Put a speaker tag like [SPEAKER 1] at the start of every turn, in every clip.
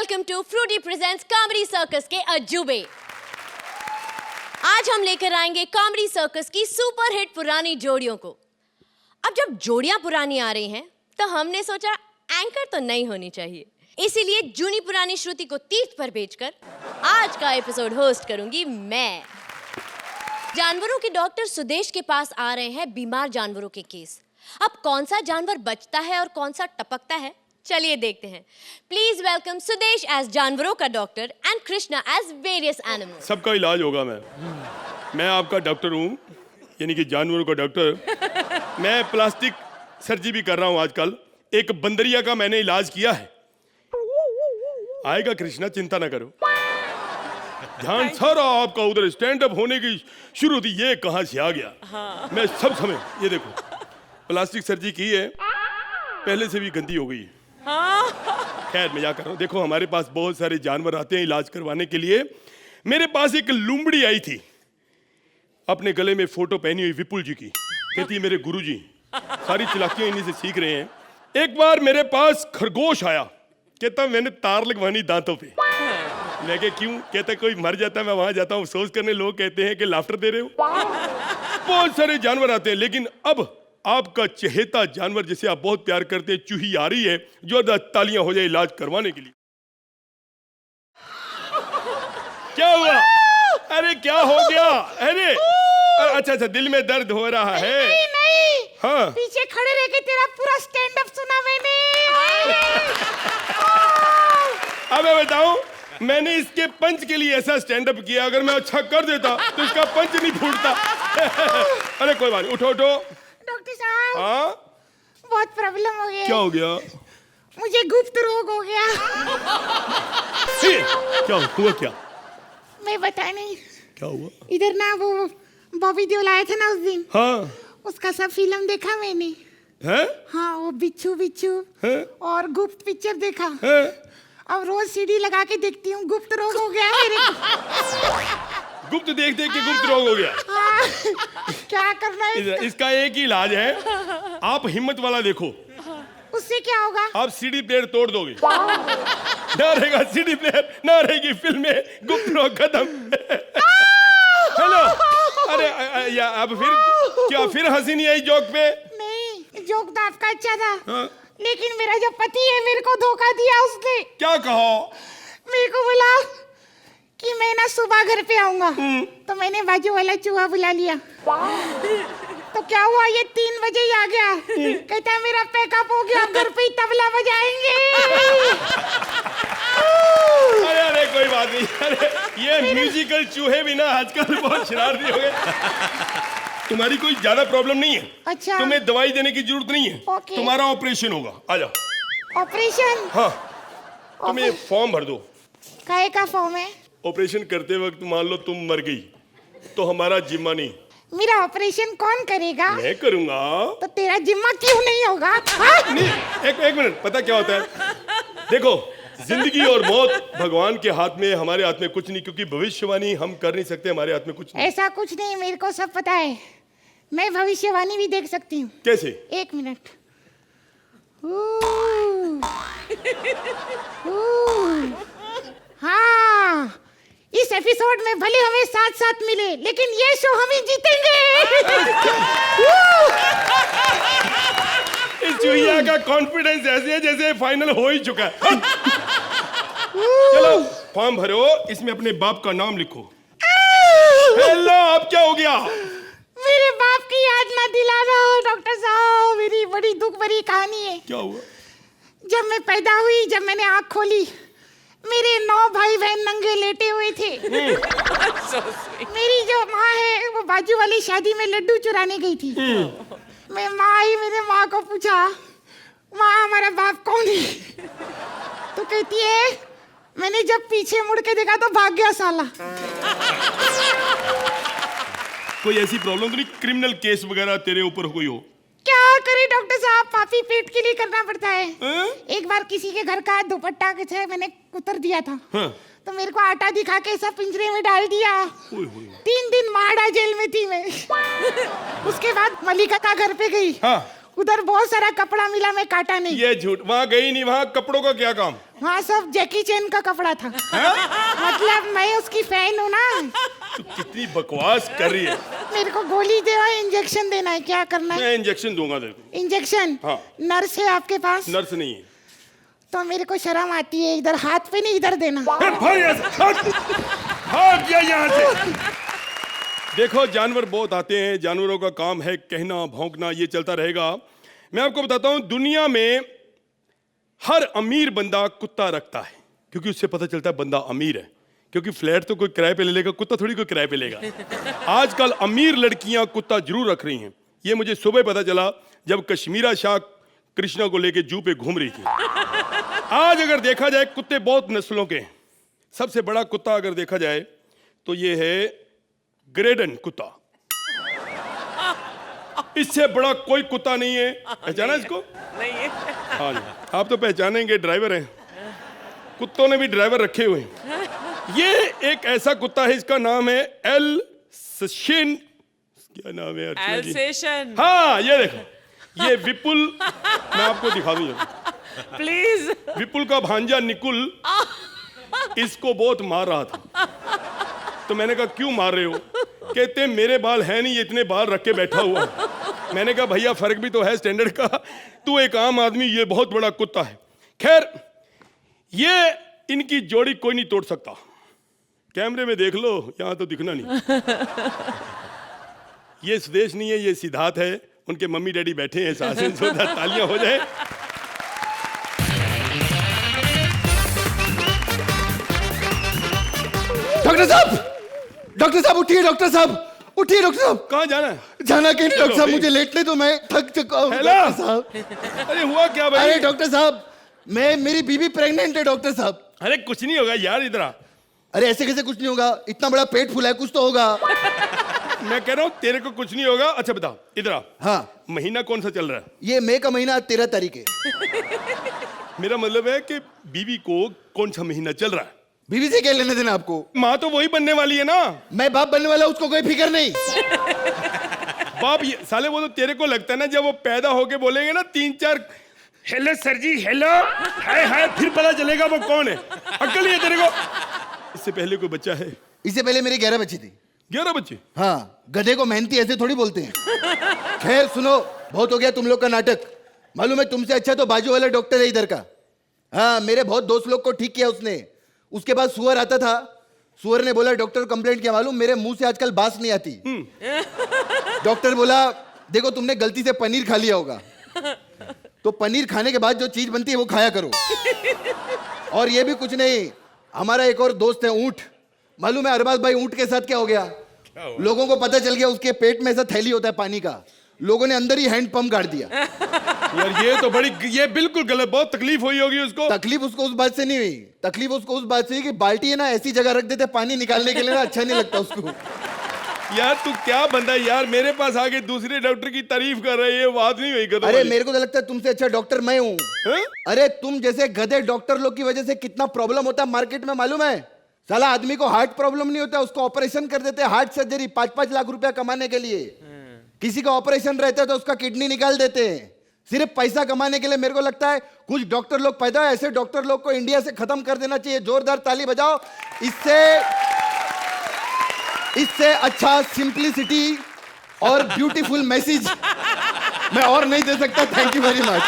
[SPEAKER 1] Welcome to Frooti presents comedy circus के अजूबे। आज हम लेकर आएंगे कॉमेडी सर्कस की सुपर हिट पुरानी जोड़ियों को। अब जब जोड़ियां पुरानी आ रही हैं, तो हमने सोचा एंकर तो नहीं होनी चाहिए, इसीलिए जूनी पुरानी श्रुति को तीर्थ पर भेजकर आज का एपिसोड होस्ट करूंगी मैं। जानवरों के डॉक्टर सुदेश के पास आ रहे हैं बीमार जानवरों के केस। अब कौन सा जानवर बचता है और कौन सा टपकता है, चलिए देखते हैं। प्लीज वेलकम सुदेश एज जानवरों का doctor and Krishna as various animals.
[SPEAKER 2] सबका इलाज होगा। मैं आपका डॉक्टर हूँ, यानी कि जानवरों का डॉक्टर। मैं प्लास्टिक सर्जरी भी कर रहा हूँ आजकल। एक बंदरिया का मैंने इलाज किया है। आएगा कृष्णा, चिंता ना करो। ध्यान सारा आपका उधर स्टैंड अप होने की शुरू थी, ये कहाँ से आ गया। हाँ। मैं सब समय ये देखो प्लास्टिक सर्जरी की है, पहले से भी गंदी हो गई है। हाँ। खैर मजाक कर रहा हूँ। देखो हमारे पास बहुत सारे जानवर आते हैं इलाज करवाने के लिए। मेरे पास एक लूमड़ी आई थी, अपने गले में फोटो पहनी हुई विपुल जी की। कहती है मेरे गुरुजी, सारी चालाकियां इन्हीं से सीख रहे हैं। एक बार मेरे पास खरगोश आया, कहता मैंने तार लगवानी दांतों पे। मैं कहा क्यों? कहता कोई मर जाता है मैं वहां जाता हूँ अफसोस करने, लोग कहते हैं कि लाफ्टर दे रहे हो। बहुत सारे जानवर आते हैं, लेकिन अब आपका चहेता जानवर जिसे आप बहुत प्यार करते हैं, चूही आ रही है। जोरदार तालियां हो जाए इलाज करवाने के लिए। क्या हुआ? अरे क्या हो गया? अरे अच्छा अच्छा, दिल में दर्द हो रहा है।
[SPEAKER 3] नहीं।
[SPEAKER 2] हाँ,
[SPEAKER 3] पीछे खड़े रह के तेरा पूरा स्टैंड अप सुना मैंने।
[SPEAKER 2] अब मैं बताऊं, मैंने इसके पंच के लिए ऐसा स्टैंड अप किया, अगर मैं अच्छा कर देता तो इसका पंच नहीं फूटता। अरे कोई बात नहीं, उठो उठो।
[SPEAKER 3] डॉक्टर साहब,
[SPEAKER 2] हाँ
[SPEAKER 3] बहुत प्रॉब्लम हो गया।
[SPEAKER 2] क्या हो गया?
[SPEAKER 3] मुझे गुप्त रोग हो गया।
[SPEAKER 2] क्या हुआ? क्या
[SPEAKER 3] मैं बता नहीं।
[SPEAKER 2] क्या हुआ?
[SPEAKER 3] इधर ना वो बॉबी देओल आया था ना उस दिन।
[SPEAKER 2] हाँ।
[SPEAKER 3] उसका सब फिल्म देखा मैंने।
[SPEAKER 2] है?
[SPEAKER 3] हाँ, वो बिच्छू बिच्छू और गुप्त पिक्चर देखा।
[SPEAKER 2] है?
[SPEAKER 3] अब रोज सीडी लगा के देखती हूँ। गुप्त रोग हो गया मेरे को।
[SPEAKER 2] गुप्त देख देख के गुप्त रोग हो गया।
[SPEAKER 3] हाँ, क्या करना है?
[SPEAKER 2] इसका एक ही इलाज है, आप हिम्मत वाला देखो।
[SPEAKER 3] उससे क्या होगा? आप
[SPEAKER 2] सीडी प्लेयर तोड़ दोगे। ना रहेगा सीडी प्लेयर, ना रहेगी फिल्में, गुप्त रोग खत्म। हेलो। अरे या अब फिर क्या, फिर हंसी नहीं आई जोक पे?
[SPEAKER 3] नहीं, जोक तो आपका अच्छा था।
[SPEAKER 2] हाँ?
[SPEAKER 3] लेकिन मेरा जो पति है मेरे को धोखा दिया उसने।
[SPEAKER 2] क्या कहो?
[SPEAKER 3] मेरे को बोला कि मैं ना सुबह घर पे आऊंगा, तो मैंने बाजू वाला चूहा बुला लिया। तो क्या हुआ, ये 3 बजे ही आ गया। कहता मेरा पैकअप हो गया, घर पे ही तबला बजाएंगे।
[SPEAKER 2] अरे अरे कोई बात नहीं। अरे ये म्यूजिकल चूहे भी ना आजकल बहुत शरारती हो गए। तुम्हारी कोई ज्यादा प्रॉब्लम नहीं है।
[SPEAKER 3] अच्छा।
[SPEAKER 2] तुम्हें दवाई देने की जरूरत नहीं है।
[SPEAKER 3] ओके।
[SPEAKER 2] तुम्हारा ऑपरेशन होगा, आ जाओ।
[SPEAKER 3] ऑपरेशन?
[SPEAKER 2] हाँ, तुम ये फॉर्म भर दो।
[SPEAKER 3] काहे का फॉर्म है?
[SPEAKER 2] ऑपरेशन करते वक्त मान लो तुम मर गई तो हमारा जिम्मा नहीं।
[SPEAKER 3] मेरा ऑपरेशन कौन करेगा?
[SPEAKER 2] मैं करूंगा।
[SPEAKER 3] तो तेरा जिम्मा क्यों नहीं होगा? हाँ?
[SPEAKER 2] नहीं, एक मिनट, पता क्या होता है? देखो, जिंदगी और मौत भगवान के हाथ में, हमारे हाथ में कुछ नहीं, क्योंकि भविष्यवाणी हम कर नहीं सकते, हमारे हाथ में कुछ नहीं।
[SPEAKER 3] ऐसा कुछ नहीं, मेरे को सब पता है। मैं भविष्यवाणी भी देख सकती हूँ।
[SPEAKER 2] कैसे?
[SPEAKER 3] 1 मिनट। हाँ, इस एपिसोड में भले हमें साथ साथ मिले, लेकिन ये शो हम ही जीतेंगे।
[SPEAKER 2] इस चूहिया का कॉन्फिडेंस ऐसे है जैसे फाइनल हो ही चुका है। चलो फॉर्म भरो, इसमें अपने बाप का नाम लिखो। हेलो, अब क्या हो गया?
[SPEAKER 3] मेरे बाप की याद ना दिलाना डॉक्टर साहब, मेरी बड़ी दुख भरी कहानी है।
[SPEAKER 2] क्या हुआ?
[SPEAKER 3] जब मैं पैदा हुई, जब मैंने आँख खोली, मेरे 9 भाई बहन नंगे लेटे हुए थे। मेरी जो माँ है वो बाजू वाली शादी में लड्डू चुराने गई थी। मैं माँ आई, मेरे माँ को पूछा, माँ हमारा बाप कौन है? तो कहती है मैंने जब पीछे मुड़ के देखा तो भाग गया साला।
[SPEAKER 2] कोई ऐसी प्रॉब्लम तो नहीं, क्रिमिनल केस वगैरह तेरे ऊपर कोई हो?
[SPEAKER 3] क्या करे डॉक्टर साहब, पापी पेट के लिए करना पड़ता है। एक बार किसी के घर का दुपट्टा के मैंने उतर दिया था। हाँ? तो मेरे को आटा दिखा के सब पिंजरे में डाल दिया। 3 दिन माड़ा जेल में थी मैं। उसके बाद मलिका का घर पे गई।
[SPEAKER 2] हाँ?
[SPEAKER 3] उधर बहुत सारा कपड़ा मिला, मैं काटा नहीं।
[SPEAKER 2] ये झूठ, वहाँ गई नहीं, वहाँ कपड़ों का क्या काम?
[SPEAKER 3] वहाँ सब जैकी चैन का कपड़ा था। मतलब मैं उसकी फैन हूँ ना।
[SPEAKER 2] तू कितनी बकवास कर रही है।
[SPEAKER 3] मेरे को गोली दे और इंजेक्शन देना है, क्या करना है?
[SPEAKER 2] मैं इंजेक्शन दूंगा तेरे को।
[SPEAKER 3] इंजेक्शन?
[SPEAKER 2] हाँ।
[SPEAKER 3] नर्स है आपके पास?
[SPEAKER 2] नर्स नहीं है।
[SPEAKER 3] तो मेरे को शर्म आती है, इधर हाथ पे नहीं, इधर देना।
[SPEAKER 2] भाग यहाँ से। देखो, जानवर बहुत आते हैं, जानवरों का काम है कहना भौंकना, ये चलता रहेगा। मैं आपको बताता हूं, दुनिया में हर अमीर बंदा कुत्ता रखता है, क्योंकि उससे पता चलता है बंदा अमीर है। क्योंकि फ्लैट तो कोई किराए पे ले लेगा, कुत्ता थोड़ी कोई किराए पे लेगा। आजकल अमीर लड़कियां कुत्ता जरूर रख रही हैं। ये मुझे सुबह पता चला जब कश्मीरा शाह कृष्णा को लेके जू पे घूम रही थी। आज अगर देखा जाए, कुत्ते बहुत नस्लों के हैं। सबसे बड़ा कुत्ता अगर देखा जाए तो ये है ग्रेडन कुत्ता। इससे बड़ा कोई कुत्ता नहीं है। पहचाना इसको?
[SPEAKER 4] नहीं है।
[SPEAKER 2] हाँ जी, आप तो पहचानेंगे, ड्राइवर हैं। कुत्तों ने भी ड्राइवर रखे हुए हैं। ये एक ऐसा कुत्ता है, इसका नाम है एल्सेशियन। क्या नाम है अर्चना जी?
[SPEAKER 4] एल्सेशियन।
[SPEAKER 2] हाँ, ये देखो, ये विपुल, मैं आपको दिखा दूंगा।
[SPEAKER 4] प्लीज।
[SPEAKER 2] विपुल का भांजा निकुल इसको बहुत मार रहा था। तो मैंने कहा क्यों मार रहे हो? कहते मेरे बाल हैं नहीं, ये इतने बाल रख के बैठा हुआ। मैंने कहा भैया फर्क भी तो है स्टैंडर्ड का, तू एक आम आदमी, ये बहुत बड़ा कुत्ता है। खैर, ये इनकी जोड़ी कोई नहीं तोड़ सकता। कैमरे में देख लो, यहां तो दिखना नहीं। ये सुदेश नहीं है, ये सिद्धार्थ है। उनके मम्मी डैडी बैठे हैं साथ में, तालियां हो जाए।
[SPEAKER 5] डॉक्टर साहब, डॉक्टर साहब उठिए, डॉक्टर साहब उठिए, डॉक्टर साहब।
[SPEAKER 2] कहाँ जाना है?
[SPEAKER 5] जाना कहीं नहीं डॉक्टर साहब, मुझे लेटने तो, मैं थक चुका हूँ डॉक्टर साहब।
[SPEAKER 2] अरे हुआ क्या भाई?
[SPEAKER 5] अरे डॉक्टर साहब, मेरी बीवी प्रेग्नेंट है डॉक्टर साहब।
[SPEAKER 2] अरे कुछ नहीं होगा यार, इधर आ।
[SPEAKER 5] अरे ऐसे कैसे कुछ नहीं होगा? इतना बड़ा पेट फूला है, कुछ तो होगा।
[SPEAKER 2] मैं कह रहा हूँ तेरे को कुछ नहीं होगा। अच्छा बता, इधर आ।
[SPEAKER 5] हाँ।
[SPEAKER 2] महीना कौन सा चल रहा है?
[SPEAKER 5] ये मई का महीना 13 तारीख है।
[SPEAKER 2] मेरा मतलब है कि बीवी को कौन सा महीना चल रहा है?
[SPEAKER 5] बीवी से क्या लेने देना आपको?
[SPEAKER 2] माँ तो वही बनने वाली है ना।
[SPEAKER 5] मैं बाप बनने वाला, उसको कोई फिक्र नहीं।
[SPEAKER 2] बाप ये साले, वो तो तेरे को लगता है ना, जब वो पैदा होके बोलेंगे ना 3-4 हेलो सर जी, हेलो हाय हाय, फिर पता चलेगा वो कौन है। अक्ल ही है तेरे को? इससे पहले कोई बच्चा है?
[SPEAKER 5] इससे पहले मेरी 11 बच्ची थी।
[SPEAKER 2] 11 बच्चे?
[SPEAKER 5] हाँ, गधे को मेहनती ऐसे थोड़ी बोलते हैं। खैर सुनो, बहुत हो गया तुम लोग का नाटक। मालूम है तुमसे अच्छा तो बाजू वाला डॉक्टर है इधर का। हाँ, मेरे बहुत दोस्त लोग को ठीक किया उसने। उसके बाद सुअर आता था, सुअर ने बोला डॉक्टर कंप्लेंट किया, मालूम मेरे मुंह से आजकल बास नहीं आती। डॉक्टर बोला देखो तुमने गलती से पनीर खा लिया होगा, तो पनीर खाने के बाद जो चीज बनती है वो खाया करो। और ये भी कुछ नहीं, हमारा एक और दोस्त है ऊंट। मालूम है अरबाज भाई ऊंट के साथ क्या हो गया? लोगों को पता चल गया उसके पेट में ऐसा थैली होता है पानी का, लोगों ने अंदर ही हैंड पंप गाड़ दिया।
[SPEAKER 2] यार ये तो बड़ी, ये बिल्कुल गलत। बहुत तकलीफ हुई होगी उसको।
[SPEAKER 5] तकलीफ उसको उस बात से नहीं हुई, तकलीफ उसको उस बात से हुई कि बाल्टी है ना ऐसी जगह रख देते पानी निकालने के लिए ना, अच्छा नहीं लगता उसको।
[SPEAKER 2] यार तू क्या बंदा है यार, मेरे पास आके दूसरे डॉक्टर की तारीफ कर रही है, वो बात नहीं हुई गधों
[SPEAKER 5] अरे
[SPEAKER 2] वाली।
[SPEAKER 5] मेरे को तो लगता है तुमसे अच्छा डॉक्टर मैं हूँ।
[SPEAKER 2] हैं?
[SPEAKER 5] अरे तुम जैसे गधे डॉक्टर लोग की वजह से कितना प्रॉब्लम होता है मार्केट में, मालूम है? साला आदमी को हार्ट प्रॉब्लम नहीं होता, उसको ऑपरेशन कर देते हैं, हार्ट सर्जरी 5-5 लाख रुपया कमाने के लिए। किसी का ऑपरेशन रहता है तो उसका किडनी निकाल देते हैं, सिर्फ पैसा कमाने के लिए। मेरे को लगता है कुछ डॉक्टर लोग पैदा है, ऐसे डॉक्टर लोग को इंडिया से खत्म कर देना चाहिए। जोरदार ताली बजाओ। इससे अच्छा सिंप्लिसिटी और ब्यूटीफुल मैसेज मैं और नहीं दे सकता। Thank you very much.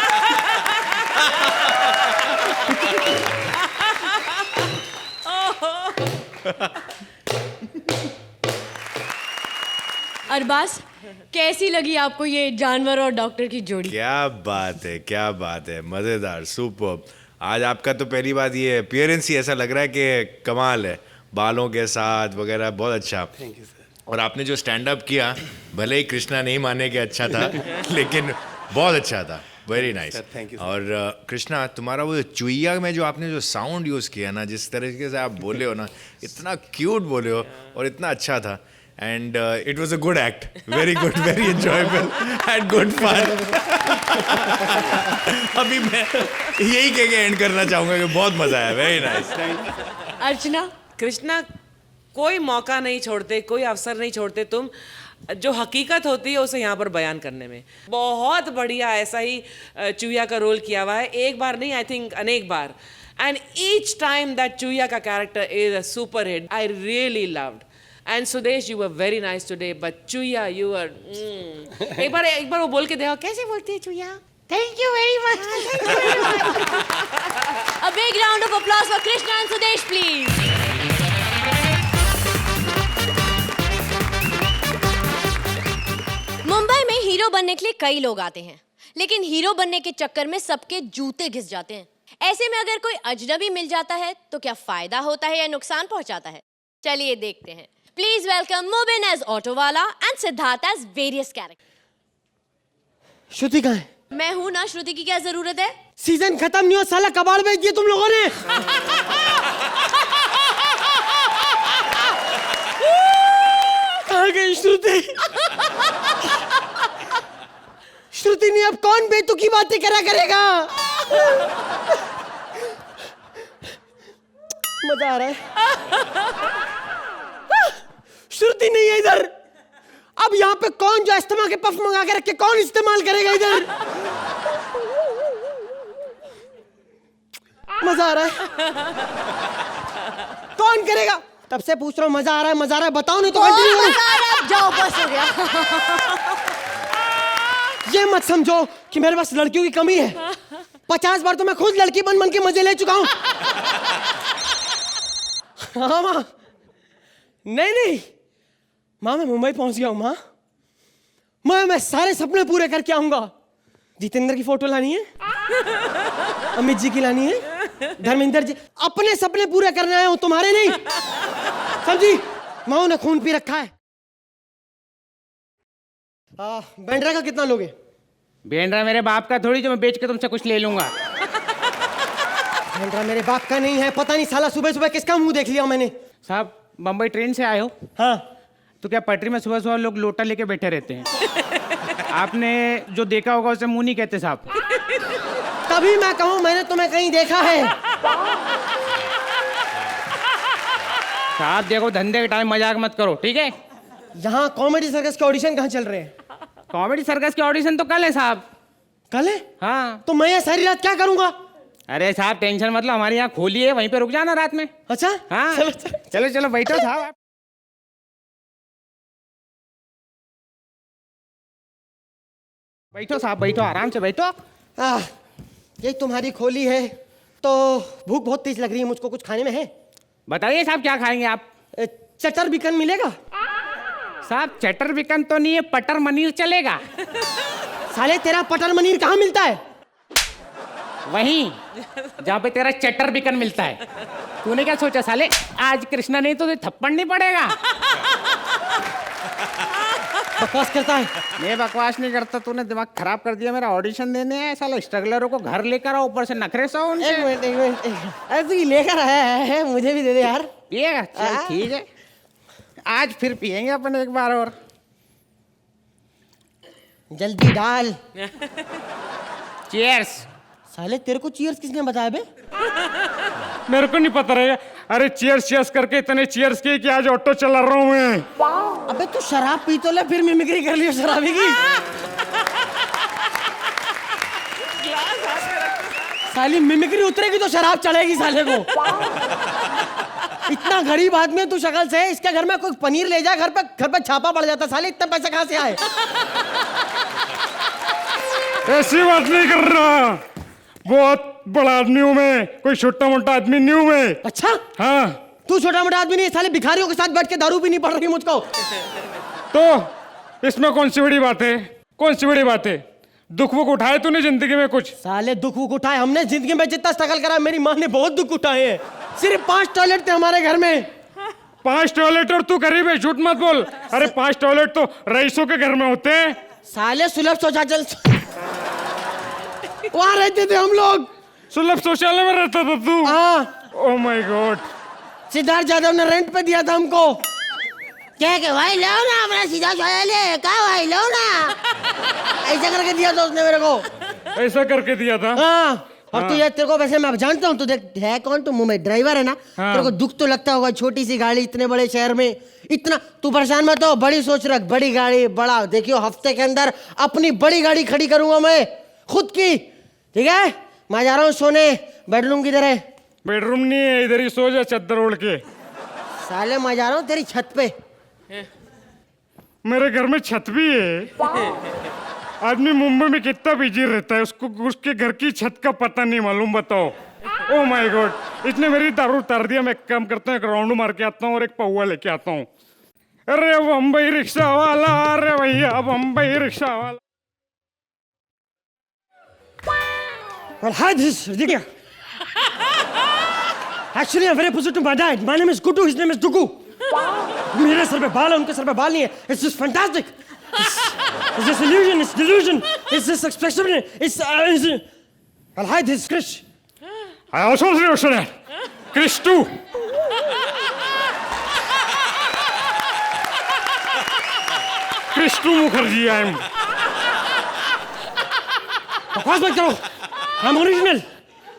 [SPEAKER 1] Arbaaz, कैसी लगी आपको ये जानवर और डॉक्टर की जोड़ी?
[SPEAKER 6] क्या बात है, क्या बात है, मजेदार, सुपर। आज आपका तो पहली बात ये अपीयरेंस ही ऐसा लग रहा है कि कमाल है, बालों के साथ वगैरह, बहुत अच्छा।
[SPEAKER 2] Thank you sir.
[SPEAKER 6] और आपने जो स्टैंड अप किया, भले ही कृष्णा नहीं माने कि अच्छा था, लेकिन बहुत अच्छा था, very nice.
[SPEAKER 2] thank you, sir.
[SPEAKER 6] और कृष्णा, तुम्हारा वो चुईया में जो आपने जो साउंड यूज़ किया ना, जिस तरीके से आप बोले हो ना, इतना क्यूट बोले हो और इतना अच्छा था। And it was a good act, very good, very enjoyable and good fun. अभी मैं यही कह के एंड करना चाहूँगा कि बहुत मज़ा आया, वेरी नाइस।
[SPEAKER 1] अर्चना,
[SPEAKER 4] कृष्णा, कोई मौका नहीं छोड़ते, कोई अवसर नहीं छोड़ते तुम। जो हकीकत होती है उसे यहाँ पर बयान करने में। बहुत बढ़िया ऐसा ही चूया का रोल किया हुआ है, एक बार नहीं, आई थिंक अनेक बार। And each time that Chuya का character is a super hit, I really loved. And Sudesh, you were very nice today, but Chuya you are एक बार वो बोल के देखो, कैसे बोलती है Chuya?
[SPEAKER 3] Thank you very much.
[SPEAKER 1] A big round of applause for Krishna and Sudesh, please. Mumbai में हीरो बनने के लिए कई लोग आते हैं, लेकिन हीरो बनने के चक्कर में सबके जूते घिस जाते हैं। ऐसे में अगर कोई अजनबी मिल जाता है तो क्या फायदा होता है या नुकसान पहुंचाता है? चलिए देखते हैं। प्लीज वेलकम मुबिन एज ऑटोवाला and Siddharth as various character.
[SPEAKER 7] Shruti कहाँ है?
[SPEAKER 1] मैं हूं ना, श्रुति की क्या जरूरत है?
[SPEAKER 7] सीजन खत्म नहीं हो, साला कबाड़ बेच दिए तुम लोगों ने। कहाँ गई श्रुति? श्रुति ने अब कौन बेतुकी बातें करा करेगा? मजा आ रहा है। श्रुति नहीं है इधर। अब यहाँ पे कौन जो अस्थमा के पफ मंगा के रखे, कौन इस्तेमाल करेगा इधर? मजा आ रहा है। कौन करेगा? तब से पूछ रहा हूँ, मजा आ रहा है, मजा आ रहा है, बताओ नहीं तो कंटिन्यू करो।
[SPEAKER 1] जाओ, बस हो गया।
[SPEAKER 7] ये मत समझो कि मेरे पास लड़कियों की कमी है। 50 बार तो मैं खुद लड़की बन बन के मजे ले चुका हूँ। हाँ माँ, नहीं माँ, मैं मुंबई पहुंच गया हूँ माँ। मैं सारे सपने पूरे करके आऊंगा। जितेंद्र की फोटो लानी है, अमित जी की लानी है, धर्मेंद्र जी, अपने सपने पूरे करने आया हूं, तुम्हारे नहीं। समझी? माँ ने खून पी रखा है। बैंड्रा का कितना लोगे?
[SPEAKER 8] बेंड्रा मेरे बाप का थोड़ी जो मैं बेच के तुमसे कुछ ले लूंगा।
[SPEAKER 7] बैंड्रा मेरे बाप का नहीं है। पता नहीं साला सुबह सुबह किसका मुंह देख लिया मैंने।
[SPEAKER 8] साहब, बम्बई ट्रेन से आए हो?
[SPEAKER 7] हाँ।
[SPEAKER 8] तो क्या पटरी में सुबह सुबह लोग लोटा लेके बैठे रहते हैं? आपने जो देखा होगा उसे मुंह नहीं कहते साहब।
[SPEAKER 7] तभी मैं कहूं, मैंने तुम्हें कहीं देखा है।
[SPEAKER 8] साहब देखो, धंधे के टाइम मजाक मत करो, ठीक है?
[SPEAKER 7] यहाँ कॉमेडी सर्कस के ऑडिशन कहाँ चल रहे हैं?
[SPEAKER 8] कॉमेडी सर्कस के ऑडिशन तो कल है साहब।
[SPEAKER 7] कल है?
[SPEAKER 8] हाँ।
[SPEAKER 7] तो मैं ये सारी रात क्या करूंगा?
[SPEAKER 8] अरे साहब टेंशन मत लो, हमारे यहाँ खोली है, वहीं पे रुक जाना रात में।
[SPEAKER 7] अच्छा
[SPEAKER 8] हाँ
[SPEAKER 7] चलो
[SPEAKER 8] चलो चलो बैठो साहब आप। बैठो साहब, बैठो, आराम से बैठो।
[SPEAKER 7] ये तुम्हारी खोली है तो भूख बहुत तेज लग रही है मुझको, कुछ खाने में है?
[SPEAKER 8] बताइए साहब क्या खाएंगे आप?
[SPEAKER 7] चटर बिकन मिलेगा?
[SPEAKER 8] साहब चटर बिकन तो नहीं है, पटर मनीर चलेगा।
[SPEAKER 7] साले तेरा पटर मनीर कहाँ मिलता है?
[SPEAKER 8] वहीं जहाँ पे तेरा चटर बिकन मिलता है। तूने क्या सोचा साले, आज कृष्णा नहीं तो थप्पड़ नहीं पड़ेगा?
[SPEAKER 7] बकवास करता है।
[SPEAKER 8] मैं बकवास नहीं करता, तूने दिमाग खराब कर दिया मेरा। ऑडिशन देने है साला, स्ट्रगलरों को घर लेकर आओ, ऊपर से नखरे सो उनके।
[SPEAKER 7] एक मिनट अरे तू लेकर आया है, मुझे भी दे दे यार।
[SPEAKER 8] पिएगा? चल ठीक है, आज फिर पिएंगे अपन एक बार और।
[SPEAKER 7] जल्दी डाल।
[SPEAKER 8] चीयर्स।
[SPEAKER 7] साले तेरे को चीयर्स किसने बताया बे?
[SPEAKER 9] मेरे को नहीं पता रहेगा। अरे चीयर्स चीयर्स करके इतने चीयर्स किए कि आज ऑटो चला रहा हूँ मैं।
[SPEAKER 7] अबे तू शराब पी तो ले, फिर मिमिक्री कर लियो शराबी की। साली मिमिक्री उतरेगी तो शराब चढ़ेगी साले को। इतना गरीब आदमी है तू शक्ल से, इसके घर में कोई पनीर ले जाए घर पे छापा पड़ जाता। साले इतने पैसे कहाँ से आए?
[SPEAKER 9] ऐसी बात नहीं कर रहा, बहुत बड़ा आदमी हूँ मैं, कोई छोटा मोटा आदमी नहीं हूँ मैं।
[SPEAKER 7] अच्छा
[SPEAKER 9] हाँ।
[SPEAKER 7] तू छोटा मोटा आदमी नहीं, साले भिखारियों के साथ बैठ के दारू पीनी पड़ रही मुझको।
[SPEAKER 9] तो इसमें कौन सी बड़ी बात है? कौन सी बड़ी बात है? दुख वुख उठाए तूने जिंदगी में कुछ?
[SPEAKER 7] साले दुख वुख उठाए हमने जिंदगी में, जितना स्ट्रगल करा मेरी माँ ने बहुत दुख उठाए हैं। सिर्फ 5 टॉयलेट थे हमारे घर में।
[SPEAKER 9] 5 टॉयलेट और तू गरीब है, झूठ मत बोल। अरे 5 टॉयलेट तो रईसों के घर में होते हैं।
[SPEAKER 7] साले सुलभ शौचालय वहां रहते थे हम लोग।
[SPEAKER 9] सुलभ शौचालय में रहता था तू?
[SPEAKER 7] हाँ।
[SPEAKER 9] Oh my God.
[SPEAKER 7] Siddharth Yadav ने रेंट पे दिया था हमको। क्या के भाई लो ना हमारा सीधा शौचालय का, भाई लो ना, ऐसा करके दिया था उसने मेरे को।
[SPEAKER 9] ऐसा करके दिया था?
[SPEAKER 7] हाँ। और तू यार, तेरे को वैसे मैं जानता हूँ, तो देख है कौन, तू मुंबई ड्राइवर है ना, तेरे को दुख तो लगता होगा, छोटी सी गाड़ी इतने बड़े शहर में, इतना तू परेशान मत हो, बड़ी सोच रख, बड़ी गाड़ी बड़ा, देखियो हफ्ते के अंदर अपनी बड़ी गाड़ी खड़ी करूंगा मैं खुद की, ठीक है? मैं जा रहा हूँ सोने, बेडरूम किधर है?
[SPEAKER 9] बेडरूम नहीं है, इधर ही सो जा चादर ओढ़ के।
[SPEAKER 7] साले मैं जा रहा हूँ तेरी छत पे।
[SPEAKER 9] मेरे घर में छत भी है। आदमी मुंबई में कितना बिजी रहता है, उसको उसके घर की छत का पता नहीं मालूम, बताओ। ओह माय गॉड, इसने मेरी दारू उतार दिया। मैं एक काम करता हूँ, एक राउंड मार के आता हूँ और एक पौवा लेके आता हूँ। अरे बम्बई रिक्शा वाला, अरे भैया बम्बई रिक्शा वाला।
[SPEAKER 7] Well, hi, this is ridiculous. Actually, I'm very opposite to my dad. My name is Gudu, his name is Dugu. मेरे सर पे बाल है, उनके सर पे बाल नहीं है. It's just fantastic. It's just illusion, it's delusion. It's just expression. It's well, hi, this is Krish.
[SPEAKER 9] I also listener. Krish too. Krish too Mukherjee, I am.
[SPEAKER 7] बकवास मत करो. I'm original.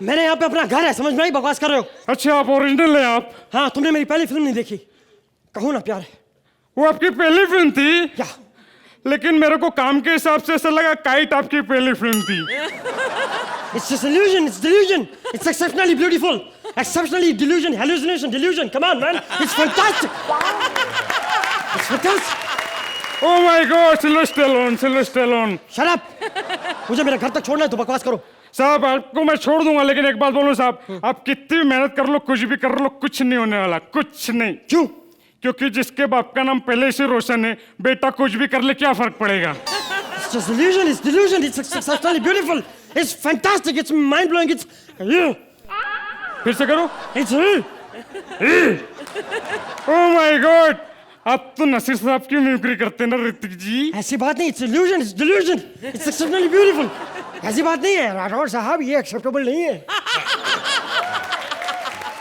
[SPEAKER 7] मेरे यहाँ पे अपना घर है, समझ में आई? बकवास कर रहे हो?
[SPEAKER 9] अच्छा, आप ओरिजिनल हैं आप?
[SPEAKER 7] हाँ, तुमने मेरी पहली फिल्म नहीं देखी, कहो ना प्यार है.
[SPEAKER 9] वो आपकी पहली फिल्म थी?
[SPEAKER 7] क्या?
[SPEAKER 9] लेकिन मेरे को काम के हिसाब से ऐसा लगा काइट आपकी पहली फिल्म थी।
[SPEAKER 7] It's just illusion, it's delusion. It's exceptionally beautiful. Exceptionally delusion, hallucination, delusion. Come on, man. It's fantastic. It's fantastic.
[SPEAKER 9] Oh my God, Sylvester Stallone.
[SPEAKER 7] Shut up. मुझे मेरे घर तक छोड़ना है तो बकवास करो.
[SPEAKER 9] साहब आपको मैं छोड़ दूंगा, लेकिन एक बात बोलूं साहब, आप कितनी भी मेहनत कर लो, कुछ भी कर लो, कुछ नहीं होने वाला, कुछ नहीं।
[SPEAKER 7] क्यों?
[SPEAKER 9] क्योंकि जिसके बाप का नाम पहले से रोशन है, बेटा कुछ भी कर ले क्या फर्क पड़ेगा?
[SPEAKER 7] It's just illusion, it's delusion, it's exceptionally beautiful. It's fantastic, it's mind blowing, it's
[SPEAKER 9] फिर से करो।
[SPEAKER 7] It's
[SPEAKER 9] Oh my God, आप तो नसीर साहब की मिमिक्री करते हैं ना ऋतिक जी?
[SPEAKER 7] ऐसी बात नहीं, it's illusion, it's delusion, it's exceptionally beautiful. ऐसी बात नहीं है राठौर साहब, ये एक्सेप्टेबल नहीं है.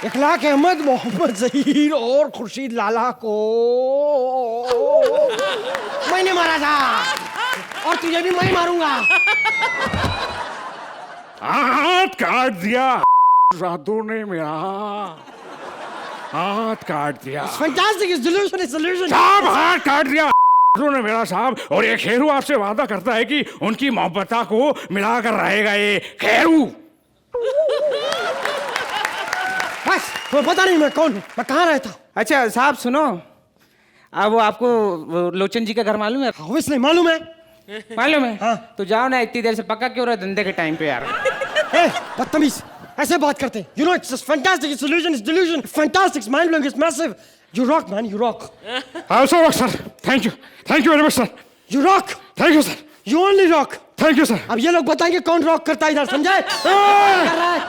[SPEAKER 7] इखलाक अहमद, मोहम्मद जहीर और खुर्शीद लाला को मैंने मारा था और तुझे भी मैं मारूंगा.
[SPEAKER 9] हाथ काट दिया जादू ने मेरा, हाथ काट दिया.
[SPEAKER 7] It's fantastic, it's delusion, it's illusion.
[SPEAKER 9] साहब हाथ काट दिया ने मेरा साहब. और ये खेरू आपसे वादा करता है कि उनकी मोहब्बता को मिलाकर रहेगा. ये खेरू
[SPEAKER 7] बस तुम्हें पता नहीं मैं कौन हूँ, मैं कहाँ रहता हूँ.
[SPEAKER 8] अच्छा साहब सुनो, अब वो आपको वो लोचन जी का घर मालूम है?
[SPEAKER 7] ऑब्वियसली मालूम है.
[SPEAKER 8] मालूम है?
[SPEAKER 7] हाँ.
[SPEAKER 8] तो जाओ ना, इतनी देर से पक्का क्यों रहा धंधे के टाइम पे यार?
[SPEAKER 7] ए बदतमीज, ऐसे बात करते हैं. You know, it's just fantastic, it's illusion, it's delusion, fantastic, it's mind blowing, it's massive. You rock, man, you rock.
[SPEAKER 9] also rock sir, thank you very much sir.
[SPEAKER 7] You rock.
[SPEAKER 9] Thank you sir.
[SPEAKER 7] You only rock.
[SPEAKER 9] Thank you sir.
[SPEAKER 7] अब ये लोग बताएंगे कौन rock करता है इधर, समझे? कर रहा है.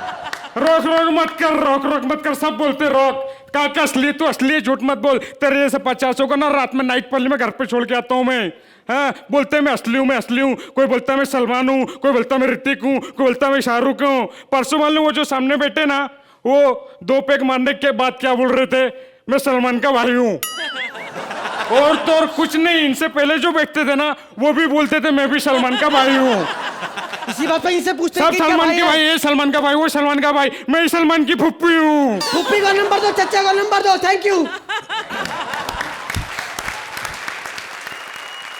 [SPEAKER 9] रोक मत कर, सब बोलते रॉक का असली तो असली, झूठ मत बोल. तेरे जैसे 50 को ना रात में नाइट पल्ली में घर पे छोड़ के आता हूँ मैं. हाँ, बोलते मैं असली हूँ. कोई बोलता है मैं सलमान हूँ, कोई बोलता है मैं ऋतिक हूँ, कोई बोलता है मैं शाहरुख हूँ. परसों मान लो वो जो सामने बैठे ना, वो 2 पैक मारने के बाद क्या बोल रहे थे? मैं सलमान का भाई हूँ. और तो और कुछ नहीं, इनसे पहले जो बैठते थे ना, वो भी बोलते थे मैं भी सलमान का भाई हूँ.
[SPEAKER 7] इसी बात पे इनसे पूछते हैं
[SPEAKER 9] सब
[SPEAKER 7] कि क्या
[SPEAKER 9] सलमान
[SPEAKER 7] भाई
[SPEAKER 9] के
[SPEAKER 7] है?
[SPEAKER 9] भाई, ये सलमान का भाई, वो सलमान का भाई, मैं सलमान की फुप्पी हूँ.
[SPEAKER 7] फुप्पी का नंबर दो, चचा का नंबर दो. Thank you.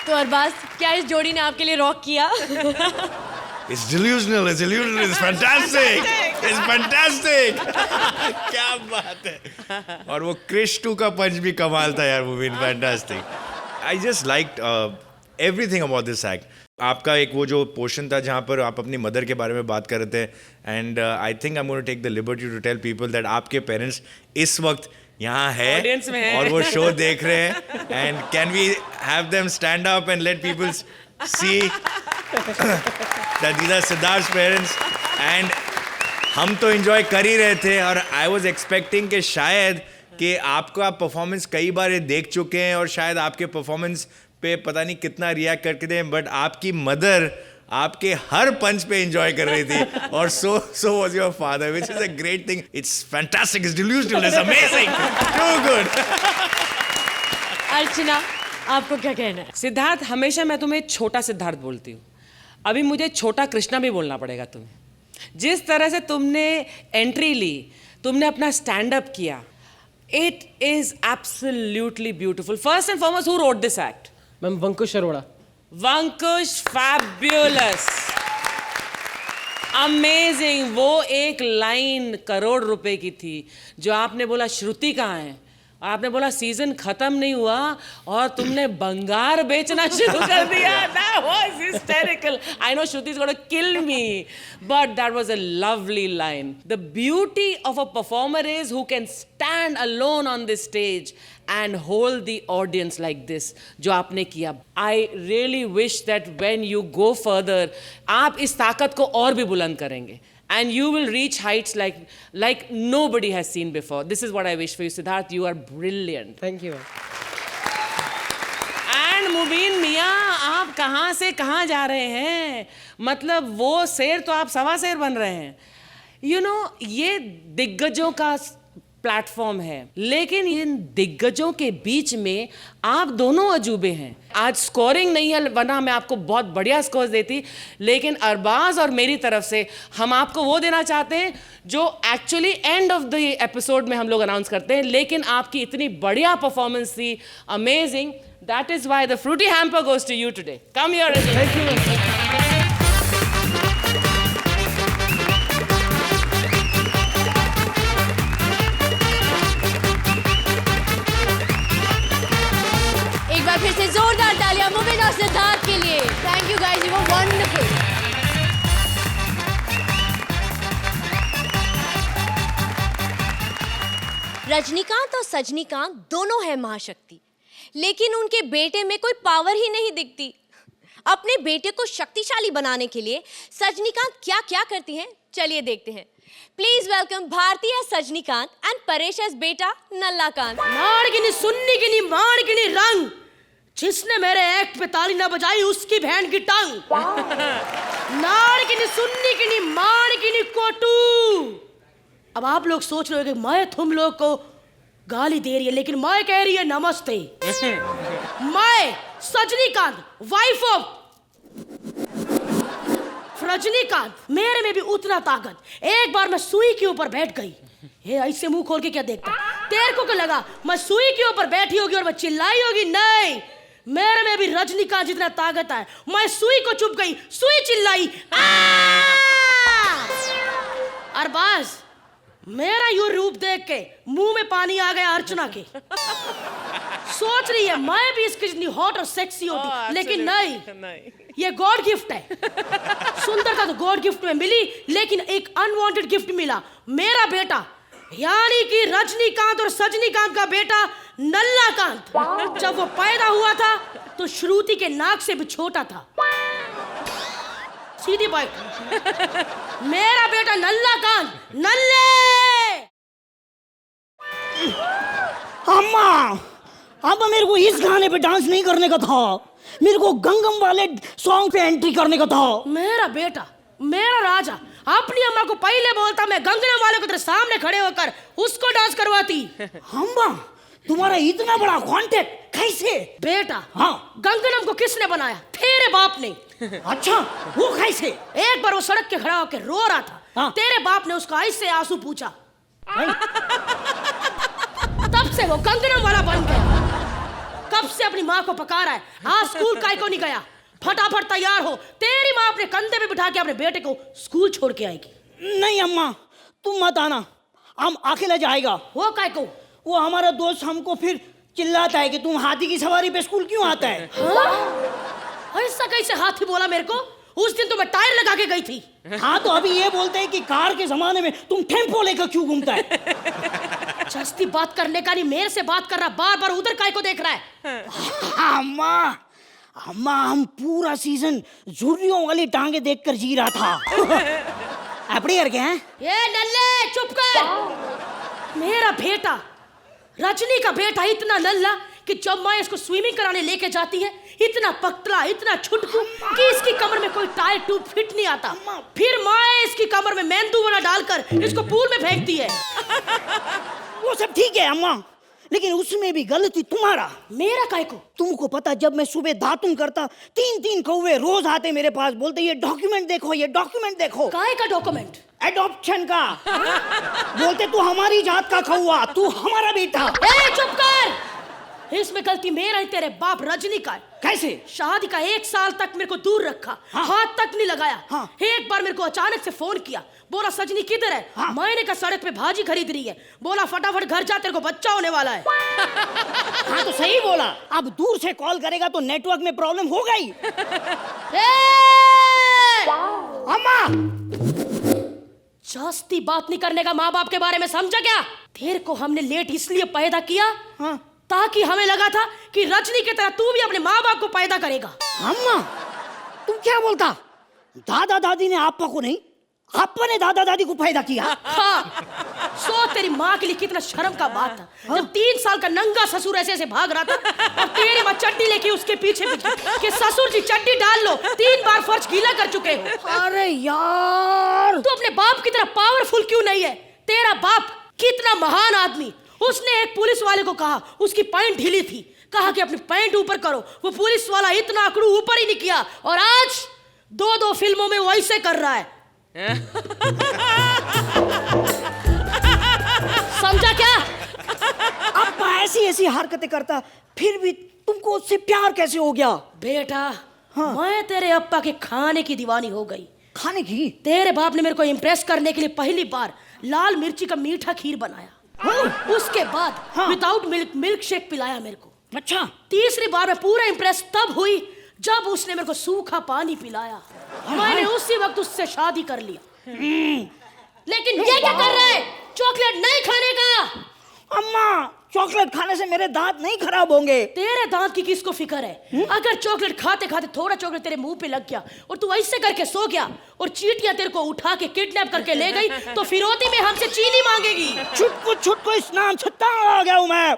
[SPEAKER 1] तो अरबाज, क्या इस जोड़ी ने आपके लिए रॉक किया?
[SPEAKER 6] It's delusional, it's fantastic, it's fantastic. क्या बात है. और वो क्रिश 2 का पंच भी कमाल था यार, वो भी fantastic. I just liked everything about this act. आपका एक वो जो पोर्शन था जहाँ पर आप अपनी मदर के बारे में बात कर रहे थे, and I think I am going to take the liberty to tell people that आपके पेरेंट्स इस वक्त यहाँ है
[SPEAKER 4] Audience में है.
[SPEAKER 6] और वो शो देख रहे हैं. And can we have them stand up and let people see that these are Siddharth's parents. and हम तो एंजॉय कर ही रहे थे, और आई वॉज एक्सपेक्टिंग कि शायद कि आपका परफॉर्मेंस कई बार ये देख चुके हैं और शायद आपके परफॉर्मेंस पे पता नहीं कितना रिएक्ट करके दें, बट आपकी मदर आपके हर पंच पे एंजॉय कर रही थी. और so was your father, which is a great thing. It's fantastic, it's delusional, it's amazing, too good.
[SPEAKER 1] अर्चना, आपको क्या कहना है?
[SPEAKER 4] सिद्धार्थ, हमेशा मैं तुम्हें छोटा सिद्धार्थ बोलती हूँ. अभी मुझे छोटा कृष्णा भी बोलना पड़ेगा तुम्हें. जिस तरह से तुमने एंट्री ली, तुमने अपना स्टैंड अप किया, it is absolutely beautiful. First and foremost, who wrote this act?
[SPEAKER 7] Ma'am Vankush Arora.
[SPEAKER 4] Vankush, fabulous, amazing. वो एक लाइन करोड़ रुपए की थी जो आपने बोला श्रुति कहाँ है, आपने बोला सीजन खत्म नहीं हुआ और तुमने बंगार बेचना शुरू कर दिया. That was hysterical. I know Shruti is going to kill me, but that was a lovely line. The beauty of a performer is who can stand alone on this stage and hold the audience like this, जो आपने किया. I really wish that when you go further, आप इस ताकत को और भी बुलंद करेंगे. And you will reach heights like nobody has seen before. This is what I wish for you, Siddharth. You are brilliant.
[SPEAKER 7] Thank you.
[SPEAKER 4] And मुबीन मियाँ, आप कहाँ से कहाँ जा रहे हैं? मतलब वो शेर तो आप सवा शेर बन रहे हैं. You know, ये दिग्गजों का प्लेटफॉर्म है, लेकिन इन दिग्गजों के बीच में आप दोनों अजूबे हैं. आज स्कोरिंग नहीं है, वरना मैं आपको बहुत बढ़िया स्कोर देती, लेकिन अरबाज और मेरी तरफ से हम आपको वो देना चाहते हैं जो actually end of the episode में हम लोग अनाउंस करते हैं. लेकिन आपकी इतनी बढ़िया परफॉर्मेंस थी, amazing. That is why the Frooti hamper goes to you today. Come here. Thank you.
[SPEAKER 1] फिर से जोरदार तालियां मुबीन और सिद्धार्थ के लिए. Thank you guys, you were wonderful. Rajinikanth और सजनीकांत दोनों हैं महाशक्ति, लेकिन उनके बेटे में कोई पावर ही नहीं दिखती. अपने बेटे को शक्तिशाली बनाने के लिए सजनीकांत क्या क्या करती हैं, चलिए देखते हैं. प्लीज वेलकम भारतीय सजनीकांत एंड परेश बेटा नल्लाकांत.
[SPEAKER 10] नाड़गिनी सुन्नी माड़गिनी रंग, जिसने मेरे एक्ट पे ताली ना बजाई उसकी बहन की टंग. नाड़गिनी सुन्नी माड़गिनी कोटू. अब आप लोग सोच रहे हो कि मैं तुम लोग को गाली दे रही है, लेकिन मैं कह रही है नमस्ते. मैं सजनीकांत, वाइफ ऑफ रजनीकांत, मेरे में भी उतना ताकत. एक बार मैं सुई के ऊपर बैठ गई. ये ऐसे मुंह खोल के क्या देखता? तेरे को क्या लगा मैं सुई के ऊपर बैठी होगी और मैं चिल्लाई होगी? नहीं, मेरे में भी रजनीकांत जितना ताकत है. मैं सुई को चुप गई, सुई चिल्लाई. अरबाज, मेरा यू रूप देख के मुंह में पानी आ गया अर्चना के. सोच रही है मैं भी इसकी जितनी हॉट और सेक्सी होती, लेकिन नहीं, ये गॉड गिफ्ट है. सुंदरता तो गॉड गिफ्ट में मिली, लेकिन एक अनवांटेड गिफ्ट मिला. मेरा बेटा, यानी कि रजनीकांत और सजनीकांत का बेटा नल्लाकांत, जब वो पैदा हुआ था तो श्रुति के नाक से भी छोटा था. सीधी बात. मेरा बेटा नल्लाकांत, नल्ले.
[SPEAKER 11] अम्मा मेरे को इस गाने पे डांस नहीं करने का था, मेरे को गंगम वाले सॉन्ग पे एंट्री करने का था.
[SPEAKER 10] मेरा बेटा, मेरा राजा, अपनी अम्मा को पहले बोलता, मैं गंगनम वाले को तेरे सामने खड़े होकर उसको डांस करवाती.
[SPEAKER 11] अम्मा, तुम्हारा इतना बड़ा कॉन्टेक्ट कैसे?
[SPEAKER 10] बेटा,
[SPEAKER 11] हाँ,
[SPEAKER 10] गंगनम को किसने बनाया? तेरे बाप ने.
[SPEAKER 11] अच्छा, वो कैसे?
[SPEAKER 10] एक बार वो सड़क के खड़ा होकर रो रहा था. हाँ? तेरे बाप ने उसको ऐसे आंसू पूछा. तब से वो गंगनम वाला बन गया. कब से अपनी माँ को पका रहा है. आज स्कूल काहे को नहीं गया? फटाफट तैयार हो, तेरी माँ अपने कंधे पे बिठा के अपने बेटे को स्कूल छोड़ के आएगी.
[SPEAKER 11] नहीं अम्मा, तुम मत आना, हम अकेला जाएगा.
[SPEAKER 10] वो काहे को?
[SPEAKER 11] वो हमारा दोस्त हमको फिर चिल्लाता है कि तुम हाथी की सवारी पे स्कूल क्यों आता है.
[SPEAKER 10] ऐसा कैसे हाथी बोला मेरे को? उस दिन तो मैं टायर लगा के गई थी.
[SPEAKER 11] हाँ, तो अभी ये बोलते हैं कि कार के जमाने में तुम टेम्पो लेकर क्यों घूमता है.
[SPEAKER 10] जस्ती बात करने का नहीं, मेरे से बात कर रहा, बार बार उधर काहे को देख रहा है.
[SPEAKER 11] अम्मा, हम पूरा सीजन झुर्रियों वाली टांगे देखकर जी रहा था. अपने करके हैं.
[SPEAKER 10] ये नल्ले, चुप कर. मेरा बेटा, रजनी का बेटा इतना नल्ला कि जब मैं इसको स्विमिंग कराने लेके जाती है, इतना पतला, इतना छुटकू कि इसकी कमर में कोई टायर ट्यूब फिट नहीं आता. फिर मैं इसकी कमर में मेंदू वड़ा डालकर इसको पूल में फेंकती है.
[SPEAKER 11] वो सब ठीक है अम्मा, लेकिन उसमें भी गलती तुम्हारा।
[SPEAKER 10] मेरा काय को?
[SPEAKER 11] तुमको पता, जब मैं सुबह दातुन करता 3-3 कौवे रोज आते मेरे पास, बोलते ये डॉक्यूमेंट देखो, ये डॉक्यूमेंट देखो।
[SPEAKER 10] काय का डॉक्यूमेंट?
[SPEAKER 11] एडॉप्शन का। बोलते तू हमारी जात का कौवा, तू हमारा बेटा।
[SPEAKER 10] ए चुप कर! इसमें गलती मेरा है, तेरे बाप रजनी का है।
[SPEAKER 11] कैसे?
[SPEAKER 10] शादी का 1 साल तक मेरे को दूर रखा, हाथ तक नहीं लगाया। एक बार मेरे को अचानक से फोन किया, बोला सजनी किधर है? मैंने कहा सड़क पे भाजी खरीद रही है। बोला फटाफट घर जा, तेरे को बच्चा होने वाला है।
[SPEAKER 11] हाँ तो सही बोला। अब दूर से कॉल करेगा तो नेटवर्क में प्रॉब्लम हो गई। अम्मा,
[SPEAKER 10] जास्ती बात नहीं करने का माँ बाप के बारे में, समझा क्या? तेरे को हमने लेट इसलिए पैदा किया ताकि हमें लगा था कि रजनी की तरह तू भी अपने माँ बाप को पैदा करेगा।
[SPEAKER 11] अम्मा तुम क्या बोलता? दादा दादी ने आपा को नहीं, आपा ने दादा दादी को पैदा किया।
[SPEAKER 10] हाँ, सो तेरी माँ के लिए कितना शर्म का बात था जब 3 साल का नंगा ससुर ऐसे ऐसे भाग रहा था और तेरी माँ चड्डी लेके उसके पीछे पीछे कि ससुर जी चड्डी डाल लो, 3 बार फर्श गीला कर चुके हो।
[SPEAKER 11] अरे यार,
[SPEAKER 10] तू अपने बाप की तरह पावरफुल क्यों नहीं है? तेरा बाप कितना महान आदमी, उसने एक पुलिस वाले को कहा, उसकी पैंट ढीली थी, कहा कि अपनी पैंट ऊपर करो, वो पुलिस वाला इतना अकड़ू ऊपर ही नहीं किया और आज 2-2 फिल्मों में वैसे कर रहा है। समझा क्या?
[SPEAKER 11] अब ऐसी हरकतें करता, फिर भी तुमको उससे प्यार कैसे हो गया?
[SPEAKER 10] बेटा मैं तेरे अप्पा के खाने की दीवानी हो गई।
[SPEAKER 11] खाने की?
[SPEAKER 10] तेरे बाप ने मेरे को इम्प्रेस करने के लिए पहली बार लाल मिर्ची का मीठा खीर बनाया। उसके बाद विदाउट मिल्क शेक पिलाया मेरे को।
[SPEAKER 11] अच्छा।
[SPEAKER 10] तीसरी बार मैं पूरा इम्प्रेस तब हुई जब उसने मेरे को सूखा पानी पिलाया। मैंने उसी वक्त उससे शादी कर लिया। लेकिन ये क्या कर रहा है? चॉकलेट नहीं खाने का।
[SPEAKER 11] अम्मा, चॉकलेट खाने से मेरे दांत नहीं खराब होंगे।
[SPEAKER 10] तेरे दांत की किसको फिक्र है? अगर चॉकलेट खाते खाते थोड़ा चॉकलेट तेरे मुंह पे लग गया और तू ऐसे करके सो गया और चींटियां तेरे को उठा के किडनैप करके ले गई तो फिरौती में हमसे चीनी मांगेगी।
[SPEAKER 11] छुटको इस नाम से तंग आ गया हूं मैं।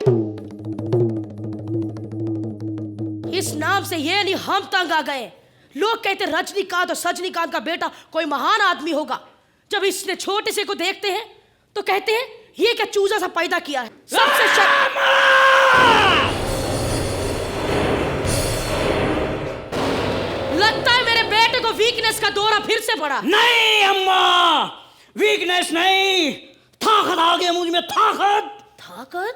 [SPEAKER 10] इस नाम से ये नहीं हम तंग आ गए। लोग कहते रजनीकांत और सजनीकांत का बेटा कोई महान आदमी होगा। जब इसने छोटे से को देखते हैं तो कहते हैं ये क्या चूजा सा पैदा किया है। सबसे लगता है मेरे बेटे को वीकनेस का दौरा फिर से पड़ा।
[SPEAKER 11] नहीं अम्मा, वीकनेस नहीं, ताकत आ गई मुझ में। ताकत?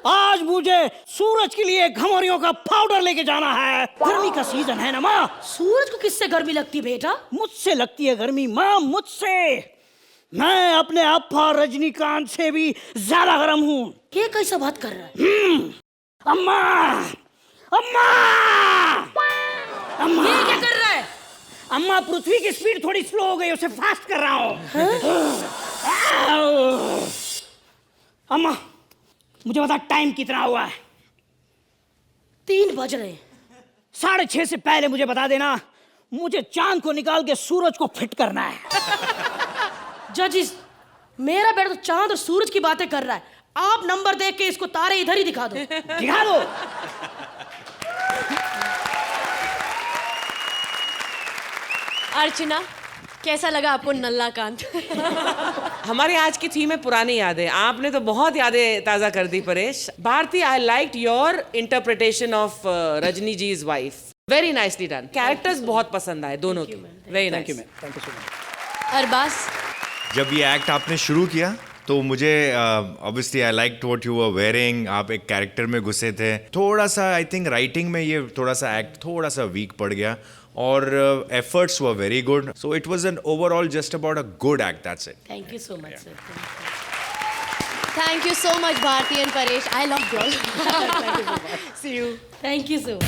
[SPEAKER 11] आज मुझे सूरज के लिए घमौरियों का पाउडर लेके जाना है। गर्मी का सीजन है ना माँ।
[SPEAKER 10] सूरज को किससे गर्मी लगती है बेटा?
[SPEAKER 11] मुझसे लगती है गर्मी माँ, मुझसे। मैं अपने अप्पा रजनीकांत से भी ज्यादा गर्म हूँ।
[SPEAKER 10] ये कैसा बात कर रहा है?
[SPEAKER 11] अम्मा, अम्मा, अम्मा,
[SPEAKER 10] ये क्या कर रहा है?
[SPEAKER 11] अम्मा, पृथ्वी की स्पीड थोड़ी स्लो हो गई, उसे फास्ट कर रहा हूँ। अम्मा मुझे बता टाइम कितना हुआ है?
[SPEAKER 10] 3 बज रहे।
[SPEAKER 11] 6:30 से पहले मुझे बता देना, मुझे चांद को निकाल के सूरज को फिट करना है।
[SPEAKER 10] जजिस, मेरा बेटा तो चांद और सूरज की बातें कर रहा है, आप नंबर देख के इसको तारे इधर ही दिखा दो।
[SPEAKER 11] दिखा दो।
[SPEAKER 1] अर्चना, कैसा लगा आपको नल्लाकांत?
[SPEAKER 4] हमारी आज की थीम है पुरानी यादें। आपने तो बहुत यादें ताज़ा कर दी Paresh. Bharti, I liked your interpretation of Rajni ji is wife. Very nicely done. Characters बहुत पसंद आए दोनों के। Very nice.
[SPEAKER 11] Thank you so much.
[SPEAKER 1] Arbaaz,
[SPEAKER 6] जब ये एक्ट आपने शुरू किया तो मुझे obviously I like what you were wearing. आप एक कैरेक्टर में घुसे थे। थोड़ा सा आई थिंक राइटिंग में ये थोड़ा सा एक्ट थोड़ा सा वीक पड़ गया और efforts were very good. So it was an overall just about a good act, that's it.
[SPEAKER 10] Thank you so much sir.
[SPEAKER 1] Thank you so much Bharti and Paresh. I love you. See you.
[SPEAKER 10] Thank you so much.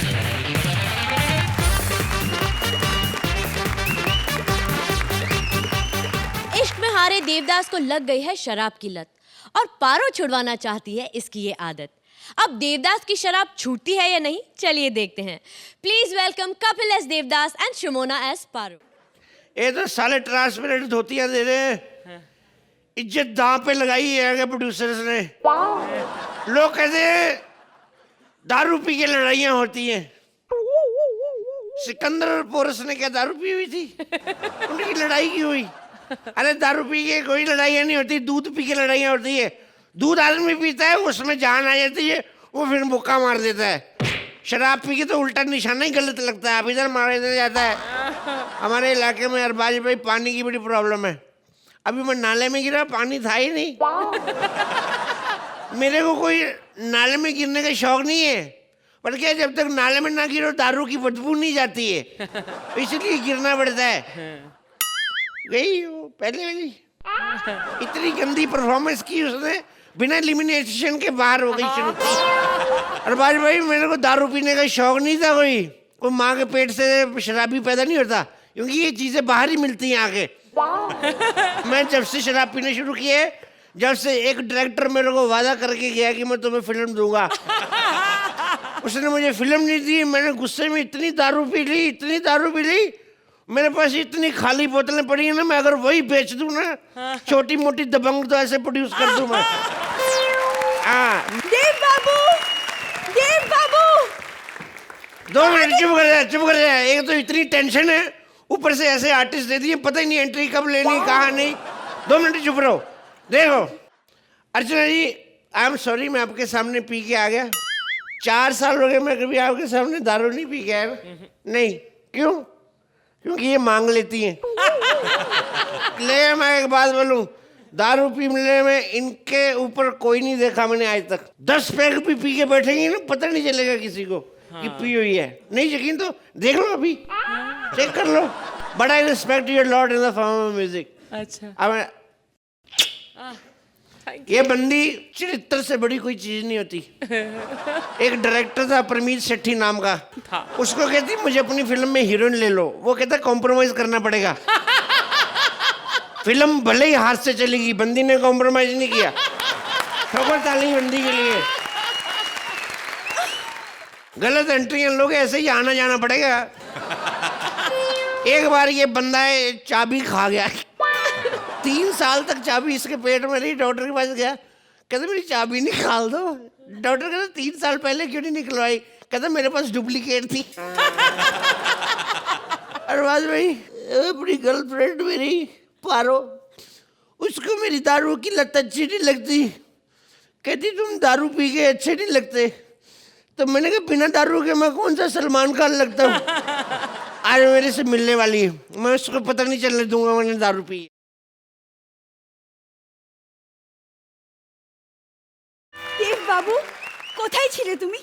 [SPEAKER 1] इश्क में हारे देवदास को लग गई है शराब की लत और पारो छुड़वाना चाहती है इसकी ये आदत। अब देवदास की शराब छूटती है या नहीं, चलिए देखते हैं। Please welcome Kapil as Devdas and Shimona as Paro.
[SPEAKER 12] ये तो साले ट्रांसपेरेंट धोतियां दे रहे हैं। इज्जत दांव पे लगाई है प्रोड्यूसर्स ने। लोग कहते हैं दारू पी के लड़ाइयाँ होती हैं। सिकंदर और पोरस ने क्या दारू पी हुई थी? उनकी लड़ाई की हुई? अरे दारू पी के कोई लड़ाइयाँ नहीं होती, दूध पी के लड़ाइयाँ होती है। दूध आदमी पीता है उसमें जान आ जाती है, वो फिर मुक्का मार देता है। शराब पी के तो उल्टा निशाना ही गलत लगता है, आप इधर मारे इधर जाता है। हमारे इलाके में अरबाज भाई पानी की बड़ी प्रॉब्लम है। अभी मैं नाले में गिरा, पानी था ही नहीं। मेरे को कोई नाले में गिरने का शौक नहीं है, पर क्या जब तक नाले में ना गिरो दारू की बदबू नहीं जाती है, इसलिए गिरना पड़ता है। गई वो पहले वाली, इतनी गंदी परफॉर्मेंस की उसने, बिना एलिमिनेशन के बाहर हो गई श्रुति। अरबाज भाई मेरे को दारू पीने का शौक नहीं था, कोई माँ के पेट से शराबी पैदा नहीं होता, क्योंकि ये चीजें बाहर ही मिलती हैं आगे। मैं जब से शराब पीने शुरू किए, जब से एक डायरेक्टर मेरे को वादा करके गया कि मैं तुम्हें फिल्म दूंगा, उसने मुझे फिल्म नहीं दी। मैंने गुस्से में इतनी दारू पी ली, मेरे पास इतनी खाली बोतलें पड़ी है ना, मैं अगर वही बेच दूं ना, छोटी मोटी दबंग तो ऐसे प्रोड्यूस कर दूं मैं। हाँ
[SPEAKER 10] देव बाबू
[SPEAKER 12] 2 मिनट चुप कर जा। एक तो इतनी टेंशन है, ऊपर से ऐसे आर्टिस्ट दे दिए, पता ही नहीं एंट्री कब लेनी कहाँ नहीं। 2 मिनट चुप रहो। देखो अर्चना जी, आई एम सॉरी, मैं आपके सामने पी के आ गया। 4 साल हो गए मैं कभी आपके सामने दारू नहीं पी के आया। नहीं, क्यों? क्योंकि ये मांग लेती हैं। ले मैं एक बात बोलूं, दारू पीने में इनके ऊपर कोई नहीं देखा मैंने आज तक। 10 पैक भी पी के बैठेंगे ना, पता नहीं चलेगा किसी को कि पी हुई है। नहीं यकीन तो देख लो, अभी चेक कर लो। But I respect your lot in the form of music.
[SPEAKER 4] अच्छा,
[SPEAKER 12] ये बंदी चरित्र से बड़ी कोई चीज नहीं होती। एक डायरेक्टर था परमीत शेट्टी नाम का, उसको कहती मुझे अपनी फिल्म में हीरोइन ले लो, वो कहता कॉम्प्रोमाइज करना पड़ेगा। फिल्म भले ही हाथ से चलेगी, बंदी ने कॉम्प्रोमाइज नहीं किया। ठोकर ताली बंदी के लिए। गलत एंट्री लोग ऐसे ही आना जाना पड़ेगा। एक बार ये बंदा है चाबी खा गया, 3 साल तक चाबी इसके पेट में रही। डॉक्टर के पास गया, कहते मेरी चाबी निकाल दो। डॉक्टर कहते 3 साल पहले क्यों नहीं निकलवाई? कहते मेरे पास डुप्लीकेट थी। अरबाज भाई, अपनी गर्लफ्रेंड मेरी पारो, उसको मेरी दारू की लत अच्छी नहीं लगती, कहती तुम दारू पी के अच्छे नहीं लगते। तो मैंने कहा बिना दारू के मैं कौन सा सलमान खान लगता हूँ? आज मेरे से मिलने वाली है, मैं उसको पता नहीं चलने दूंगा मैंने दारू पी।
[SPEAKER 10] देव बाबू कोথায় ছিলে তুমি?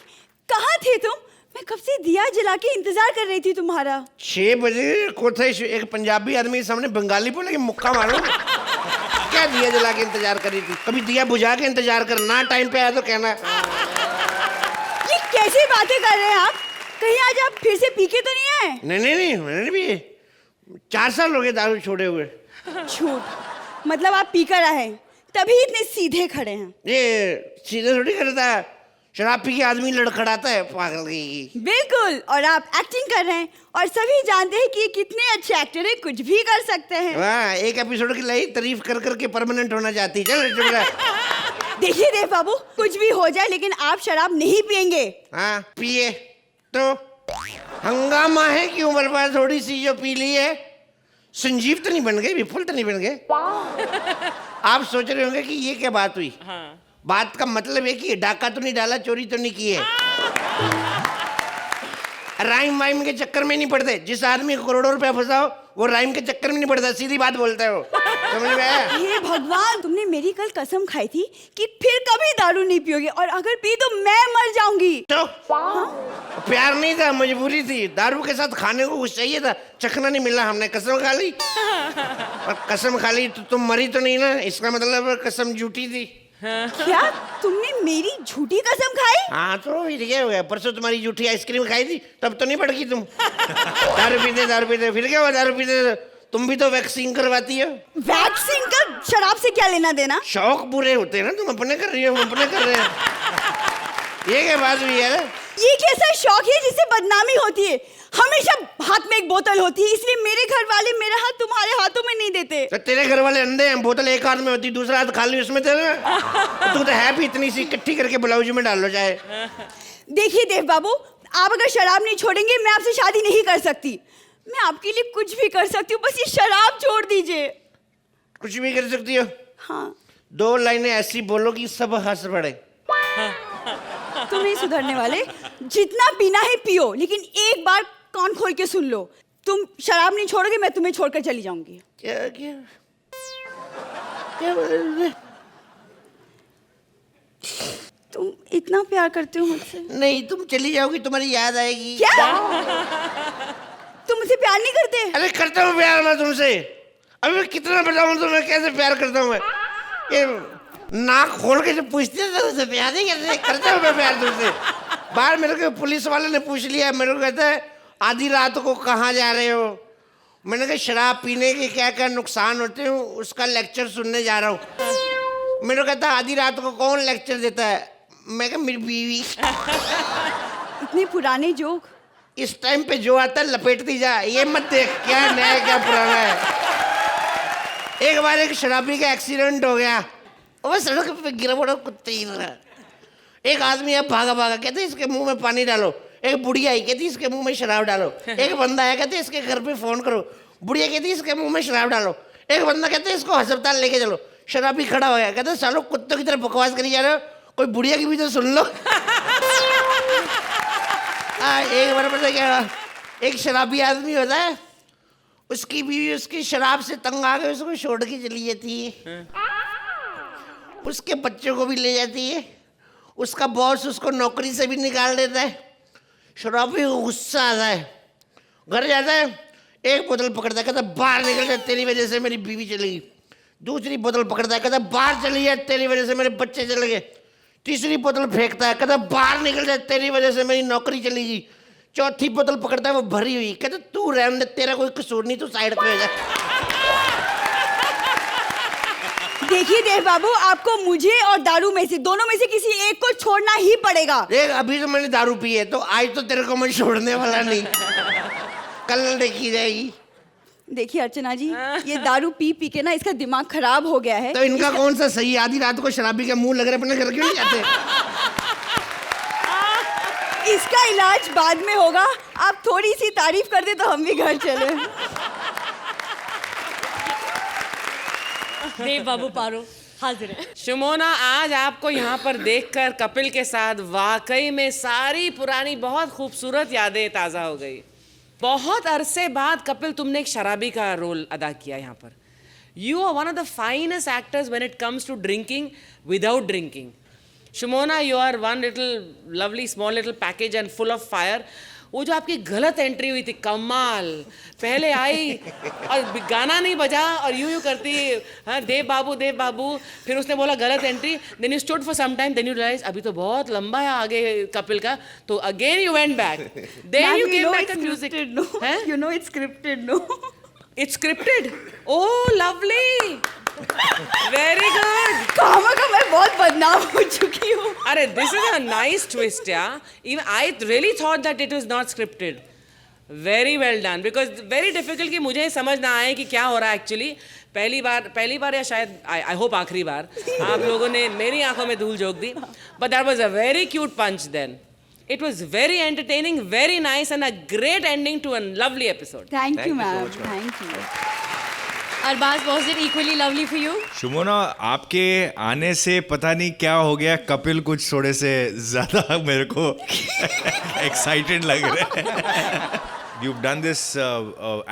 [SPEAKER 10] कहाँ थे तुम? मैं कब से दिया जला के इंतजार कर रही थी तुम्हारा।
[SPEAKER 12] 6 बजे कोথায়? एक पंजाबी आदमी के सामने बंगाली बोले कि मुक्का मारो। क्या दिया जला के इंतजार कर रही थी? कभी दिया बुझा के इंतजार करना, टाइम पे आया तो कहना।
[SPEAKER 10] ये कैसी बातें कर रहे हैं आप? कहीं आज आप फिर से पी के तो नहीं आए?
[SPEAKER 12] नहीं मैंने नहीं पिए। 4 साल हो गए दारू छोड़े हुए।
[SPEAKER 10] झूठ, मतलब आप पी कर आए तभी इतने सीधे खड़े हैं।
[SPEAKER 12] ये सीधे थोड़ी करता है, शराब पी के आदमी लड़खड़ाता है पागल की।
[SPEAKER 10] बिल्कुल, और आप एक्टिंग कर रहे हैं और सभी जानते हैं कि ये कितने अच्छे एक्टर हैं, कुछ भी कर सकते हैं।
[SPEAKER 12] हाँ, एक एपिसोड की लाई तारीफ कर करके परमानेंट होना चाहती। चल
[SPEAKER 10] देखिए देव बाबू, कुछ भी हो जाए लेकिन आप शराब नहीं पियेंगे।
[SPEAKER 12] हाँ पिए तो हंगामा है कि उम्र पर थोड़ी सी जो पी ली है। संजीव तो नहीं बन गए, विपुल तो नहीं बन गए। आप सोच रहे होंगे कि ये क्या बात हुई। बात का मतलब है कि डाका तो नहीं डाला, चोरी तो नहीं की है। राइम वाइम के चक्कर में नहीं पड़ते। जिस आदमी को करोड़ों रुपया फंसाओ वो राइम के चक्कर में नहीं पड़ता, सीधी बात बोलता है वो। समझ में आया?
[SPEAKER 10] हे भगवान, तुमने मेरी कल कसम खाई थी कि फिर कभी दारू नहीं पियोगे, और अगर पी तो मैं मर जाऊंगी।
[SPEAKER 12] तो प्यार नहीं था, मजबूरी थी। दारू के साथ खाने को कुछ चाहिए था, चखना नहीं मिला, हमने कसम खा ली। और कसम खा ली तो तुम मरी तो नहीं ना, इसका मतलब कसम झूठी थी।
[SPEAKER 10] क्या तुमने मेरी झूठी कसम खाई?
[SPEAKER 12] हाँ तो फिर क्या हो गया? परसों तुम्हारी झूठी आइसक्रीम खाई थी, तब तो नहीं भड़की तुम। दारू पीते फिर क्या हुआ? दारू पीते तुम भी तो वैक्सीन करवाती हो।
[SPEAKER 10] वैक्सीन का शराब से क्या लेना देना?
[SPEAKER 12] शौक पूरे होते हैं ना, तुम अपने कर रही हो, हम अपने कर रहे हैं। ये क्या बात हुई है?
[SPEAKER 10] ये कैसा शौक है जिससे बदनामी होती है? हमेशा हाथ में एक बोतल होती है, इसलिए मेरे घर वाले मेरा हाथ तुम्हारे हाथों में नहीं देते।
[SPEAKER 12] तो तेरे घर वाले अंधे हैं, बोतल एक हाथ में होती, दूसरा हाथ खाली उसमें तेरे। तू तो है भी इतनी सी, इकट्ठी करके ब्लाउज में डाल लो चाहे।
[SPEAKER 10] देखिए देव बाबू, आप अगर शराब नहीं छोड़ेंगे मैं आपसे शादी नहीं कर सकती। मैं आपके लिए कुछ भी कर सकती हूँ, बस ये शराब छोड़ दीजिए।
[SPEAKER 12] कुछ भी कर सकती हो?
[SPEAKER 10] हाँ।
[SPEAKER 12] 2 लाइनें ऐसी बोलो कि सब हंस पड़े।
[SPEAKER 13] तुम नहीं सुधरने वाले। जितना पीना है पियो, लेकिन एक बार कान खोल के सुन लो, तुम शराब नहीं छोड़ोगे, मैं तुम्हें छोड़कर चली जाऊंगी।
[SPEAKER 12] क्या क्या क्या बोल रहे हो?
[SPEAKER 13] तुम इतना प्यार करते हो मुझसे?
[SPEAKER 12] नहीं, तुम चली जाओगी, तुम्हारी याद आएगी।
[SPEAKER 13] क्या? तुम मुझसे प्यार नहीं करते?
[SPEAKER 12] अरे करता हूँ प्यार मैं तुमसे। अभी मैं कितना बताऊँ तुम्हें कैसे प्यार करता हूँ मैं। ये नाक खोल के जब पूछते हैं तो उसे प्यार नहीं करते, करता हूँ मैं प्यार तुमसे। बाहर मेरे को पुलिस वाले ने पूछ लिया, मेरे को कहता है आधी रात को कहाँ जा रहे हो। मैंने कहा शराब पीने के क्या क्या नुकसान होते हैं उसका लेक्चर सुनने जा रहा हूँ। मेरे को कहता आधी रात को कौन लेक्चर देता है। मैं कहा मेरी बीवी।
[SPEAKER 13] इतने पुराने जोक।
[SPEAKER 12] इस टाइम पे जो आता है लपेटती जा, ये मत देख क्या नया है क्या पुराना है। एक बार एक शराबी का एक्सीडेंट हो गया, वो सड़क पे गिरा पड़ा कुत्ते ही रहा। एक आदमी अब भागा भागा, कहते इसके मुंह में पानी डालो। एक बुढ़िया आई, कहती इसके मुंह में शराब डालो। एक बंदा आया, कहते इसके घर पे फोन करो। बुढ़िया कहती इसके मुंह में शराब डालो। एक बंदा कहते इसको अस्पताल लेके चलो। शराबी खड़ा हो गया, कहते सालों कुत्तों की तरह बकवास करी जा रहे हो, कोई बुढ़िया की भी तो सुन लो। एक बार पता क्या, एक शराबी आदमी होता है, उसकी बीवी उसकी शराब से तंग आ गई, उसको छोड़ के चली जाती है, उसके बच्चों को भी ले जाती है, उसका बॉस उसको नौकरी से भी निकाल देता है। शराबी को गुस्सा आता है, घर जाता है, एक बोतल पकड़ता है, कहता बाहर निकल जाए तेरी वजह से मेरी बीवी चली गई। दूसरी बोतल पकड़ता है, कहता बाहर चली जाए तेरी वजह से मेरे बच्चे चले गए। तीसरी बोतल फेंकता है, कहता बाहर निकल जाए तेरी वजह से मेरी नौकरी चली गई। चौथी बोतल पकड़ता है, वो भरी हुई, कहता तू रहने दे, तेरा कोई कसूर नहीं, तू साइड पे हो जा।
[SPEAKER 13] देखिए देव बाबू, आपको मुझे और दारू में से दोनों में से किसी एक को छोड़ना ही पड़ेगा।
[SPEAKER 12] देख अभी तो मैंने दारू पी है, तो आज तो तेरे को मैं छोड़ने वाला नहीं, कल देखी जाएगी।
[SPEAKER 13] देखिए अर्चना जी, ये दारू पी पी के ना इसका दिमाग खराब हो गया है।
[SPEAKER 12] तो इनका कौन सा सही, आधी रात को शराबी के मुंह लग रहे, अपने घर क्यों नहीं जाते?
[SPEAKER 13] इसका इलाज बाद में होगा, आप थोड़ी सी तारीफ कर दे तो हम भी घर चले।
[SPEAKER 1] देव बाबू पारो हाजिर है।
[SPEAKER 4] शुमोना, आज आपको यहाँ पर देखकर कपिल के साथ वाकई में सारी पुरानी बहुत खूबसूरत यादें ताज़ा हो गई। बहुत अरसे बाद कपिल तुमने एक शराबी का रोल अदा किया यहाँ पर। You are one of the finest actors when it comes to drinking without drinking. Shumona, you are one little lovely small little package and full of fire. वो जो आपकी गलत एंट्री हुई थी, कमाल। पहले आई और गाना नहीं बजा और यूं करती, हाँ देव बाबू, फिर उसने बोला गलत entry, then you stood for some time, then you realize अभी तो बहुत लंबा है आगे कपिल का, तो again you went back, then you came back to music.
[SPEAKER 13] You know it's scripted, no
[SPEAKER 4] it's scripted. Oh lovely, very good.
[SPEAKER 13] कहां का मैं बहुत बदनाम हो चुकी हूँ।
[SPEAKER 4] अरे this is a nice twist यार। Even I really thought that it was not scripted. Very well done. Because very difficult कि मुझे समझ ना आए कि क्या हो रहा है एक्चुअली। पहली बार या शायद I hope आखिरी बार आप लोगों ने मेरी आंखों में धूल झोंक दी। But that was a very cute punch then. It was very entertaining, very nice, and a great ending to a lovely episode.
[SPEAKER 13] Thank you, ma'am. Thank you.
[SPEAKER 1] Arbaaz, was it equally lovely for you?
[SPEAKER 6] Shumona, आपके आने से पता नहीं क्या हो गया, कपिल कुछ थोड़े से ज़्यादा मेरे को एक्साइटेड लग रहे हैं। You've done this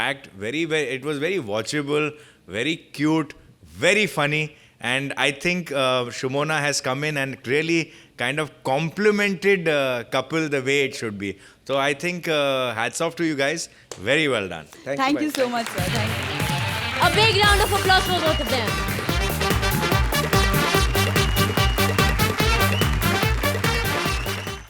[SPEAKER 6] act very, it was very watchable, very cute, very funny, and I think Shumona has come in and really kind of complimented Kapil the way it should be. So I think hats off to you guys. Very well done.
[SPEAKER 13] Thank you so much, sir. Thank you.
[SPEAKER 1] A big round of applause for both of them.